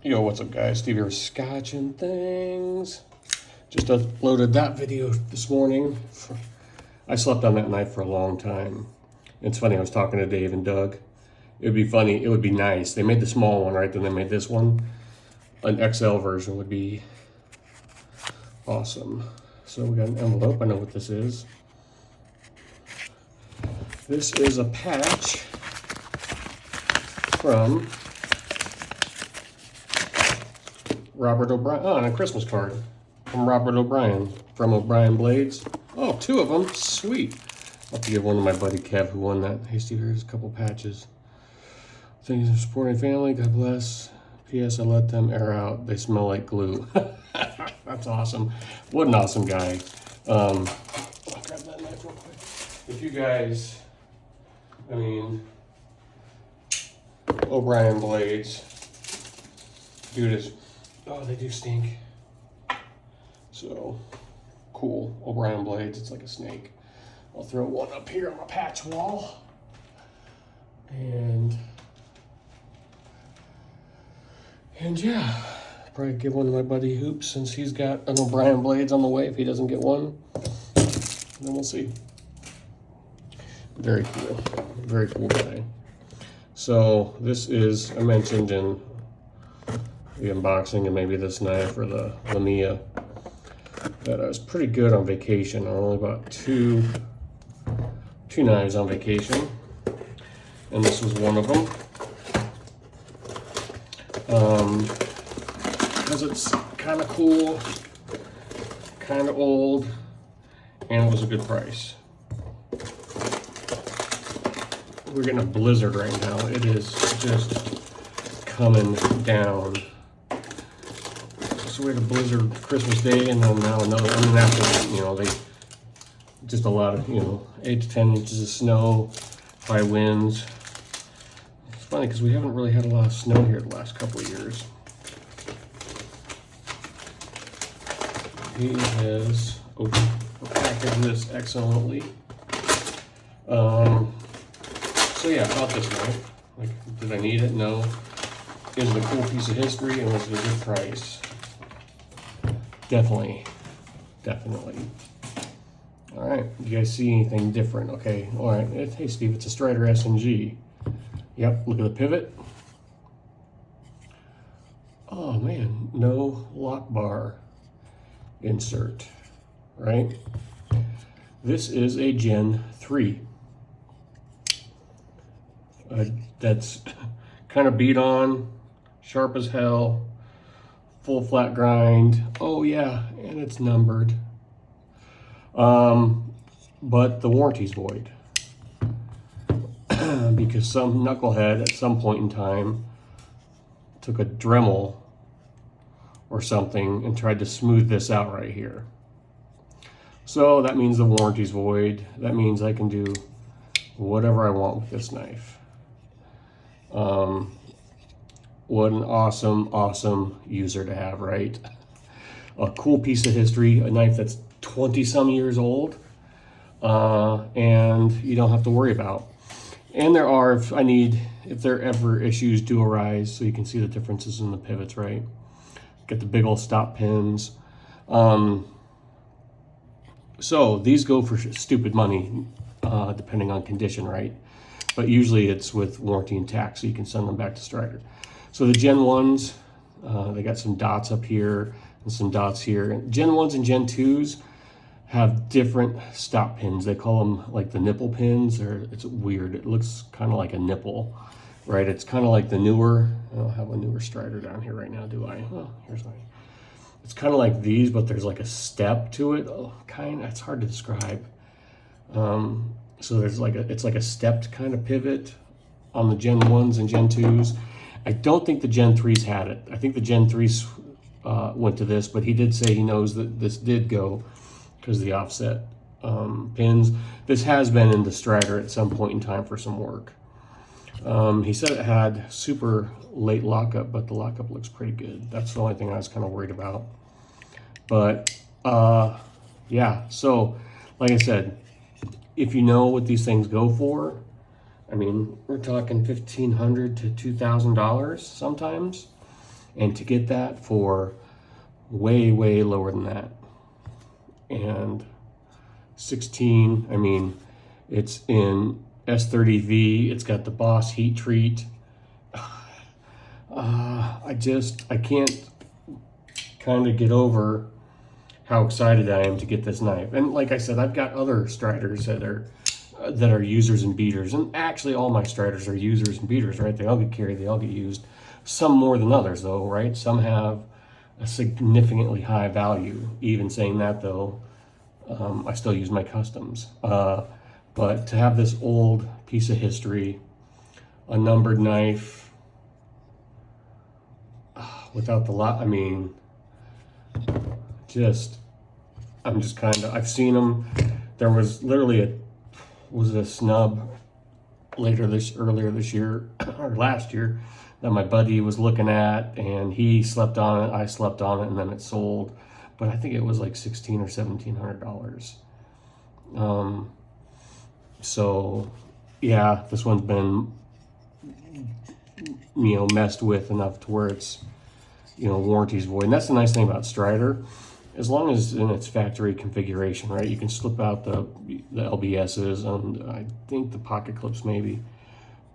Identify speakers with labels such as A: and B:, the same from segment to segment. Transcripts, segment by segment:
A: Yo, what's up guys? Steve here, scotching things. Just uploaded that video this morning. I slept on that knife for a long time. It's funny, I was talking to Dave and Doug. It would be funny, it would be nice. They made the small one, right? Then they made this one. An XL version would be awesome. So we got an envelope, I know what this is. This is a patch from Robert O'Brien, and a Christmas card from Robert O'Brien, from O'Brien Blades. Oh, two of them, sweet. I'll have to give one to my buddy Kev who won that. Hey Steve, here's a couple patches. Thanks for supporting family, God bless. P.S. I let them air out, they smell like glue. That's awesome. What an awesome guy. I'll grab that knife real quick. If you guys, I mean, O'Brien Blades, dude is, oh, they do stink. So, cool. O'Brien Blades, it's like a snake. I'll throw one up here on my patch wall. And yeah, probably give one to my buddy Hoops since he's got an O'Brien Blades on the way if he doesn't get one. Then we'll see. Very cool. Very cool guy. So, this is, I mentioned in the unboxing and maybe this knife or the Lamia that I was pretty good on vacation. I only bought two knives on vacation, and this was one of them. Because it's kind of cool, kind of old, and it was a good price. We're getting a blizzard right now. It is just coming down. So we had a blizzard Christmas Day, and then now another. I mean, after, you know, they just a lot of, 8 to 10 inches of snow, high winds. It's funny because we haven't really had a lot of snow here the last couple of years. He has packaged this excellently. So yeah, about this knife. Like, did I need it? No. Is it a cool piece of history, and was it a good price? Definitely. All right, do you guys see anything different? Okay, all right. Hey Steve, it's a Strider SnG. Yep, look at the pivot. Oh man, no lock bar insert, right? This is a Gen 3. That's kind of beat on, sharp as hell, full flat grind. Oh yeah, and it's numbered. But the warranty's void. Because some knucklehead at some point in time took a Dremel or something and tried to smooth this out right here. So that means the warranty's void. That means I can do whatever I want with this knife. What an awesome user to have, right? A cool piece of history, a knife that's 20 some years old, and you don't have to worry about. And there are, if there ever issues do arise, so you can see the differences in the pivots, right? Get the big old stop pins. So these go for stupid money, depending on condition, right? But usually it's with warranty and tax, so you can send them back to Strider. So the Gen 1s, they got some dots up here and some dots here. And Gen 1s and Gen 2s have different stop pins. They call them like the nipple pins, or it's weird. It looks kind of like a nipple, right? It's kind of like the newer, I don't have a newer Strider down here right now, do I? Oh, here's mine. It's kind of like these, but there's like a step to it. Oh, it's hard to describe. So there's it's like a stepped kind of pivot on the Gen 1s and Gen 2s. I don't think the Gen 3s had it. I think the Gen 3s went to this, but he did say he knows that this did go because of the offset pins. This has been in the Strider at some point in time for some work. He said it had super late lockup, but the lockup looks pretty good. That's the only thing I was kind of worried about. But yeah, so like I said, if you know what these things go for, I mean, we're talking $1,500 to $2,000 sometimes. And to get that for way, way lower than that. And 16, I mean, it's in S30V. It's got the Boss heat treat. I can't kind of get over how excited I am to get this knife. And like I said, I've got other Striders that are users and beaters. And actually all my Striders are users and beaters, right? They all get carried, they all get used. Some more than others though, right? Some have a significantly high value. Even saying that though, I still use my customs. But to have this old piece of history, a numbered knife, without the lot, I mean, I'm just kind of, I've seen them. There was literally a snub earlier this year or last year that my buddy was looking at, and he slept on it, I slept on it, and then it sold. But I think it was like $1,600 or $1,700. So yeah, this one's been, messed with enough to where it's, warranty's void. And that's the nice thing about Strider. As long as in its factory configuration, right? You can slip out the LBSs and I think the pocket clips maybe.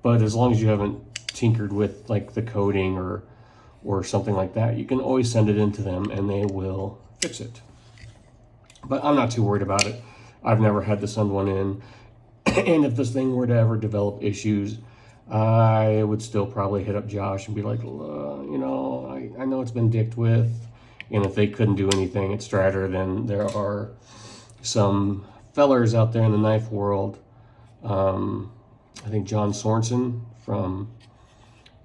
A: But as long as you haven't tinkered with like the coating or something like that, you can always send it into them and they will fix it. But I'm not too worried about it. I've never had to send one in. And if this thing were to ever develop issues, I would still probably hit up Josh and be like, I know it's been dicked with. And if they couldn't do anything at Strider, then there are some fellers out there in the knife world. I think John Sorensen from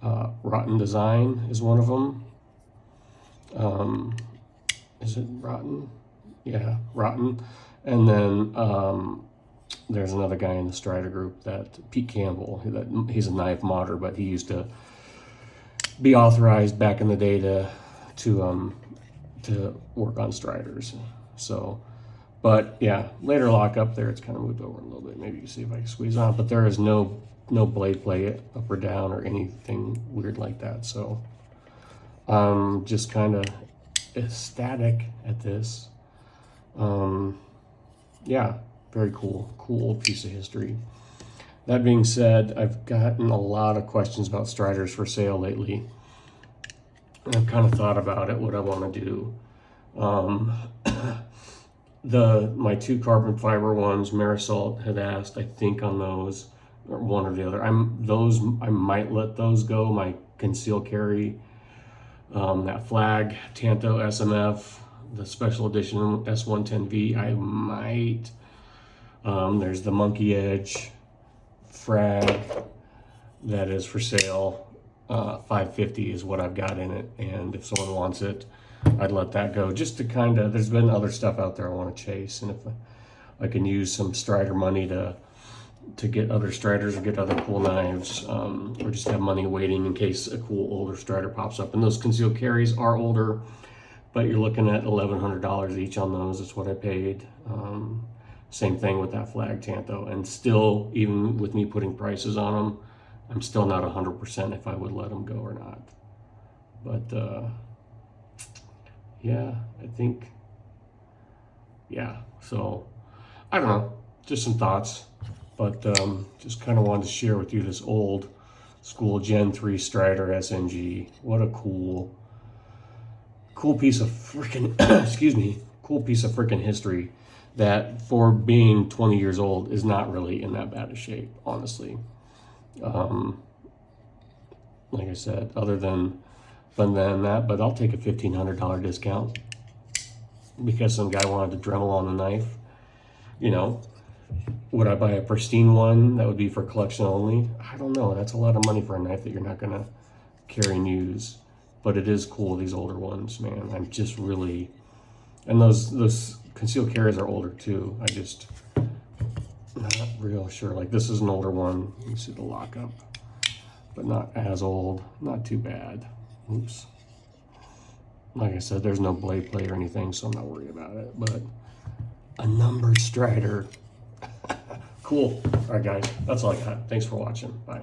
A: Rotten Design is one of them. Is it Rotten? Yeah, Rotten. And then there's another guy in the Strider group, that Pete Campbell. He's a knife modder, but he used to be authorized back in the day to work on Striders. So, but yeah, later lockup there, it's kind of moved over a little bit. Maybe you can see if I can squeeze on, but there is no blade play up or down or anything weird like that. So just kind of ecstatic at this. Yeah, very cool old piece of history. That being said, I've gotten a lot of questions about Striders for sale lately. I've kind of thought about it, what I want to do. My two carbon fiber ones, Marisol had asked, I think on those, or one or the other. I might let those go. My conceal carry, that flag, Tanto SMF, the special edition S110V, I might. There's the Monkey Edge frag that is for sale. 550 is what I've got in it, and if someone wants it, I'd let that go, just to kind of, there's been other stuff out there I want to chase, and if I can use some Strider money to get other Striders or get other cool knives, or just have money waiting in case a cool older Strider pops up. And those concealed carries are older, but you're looking at $1,100 each on those. That's what I paid. Same thing with that flag Tanto, and still, even with me putting prices on them, I'm still not 100% if I would let them go or not. But yeah, I think, yeah, so I don't know, just some thoughts, but just kind of wanted to share with you this old school Gen 3 Strider SNG. What a cool piece of freaking cool piece of freaking history that, for being 20 years old, is not really in that bad a shape, honestly. Like I said, other than that, but I'll take a $1,500 discount because some guy wanted to Dremel on the knife. Would I buy a pristine one that would be for collection only? I don't know. That's a lot of money for a knife that you're not gonna carry and use. But it is cool, these older ones, man. I'm just really, and those concealed carries are older too. I just not real sure. Like, this is an older one. You can see the lockup, but not as old. Not too bad. Oops. Like I said, there's no blade play or anything, so I'm not worried about it. But a numbered Strider. Cool. All right, guys. That's all I got. Thanks for watching. Bye.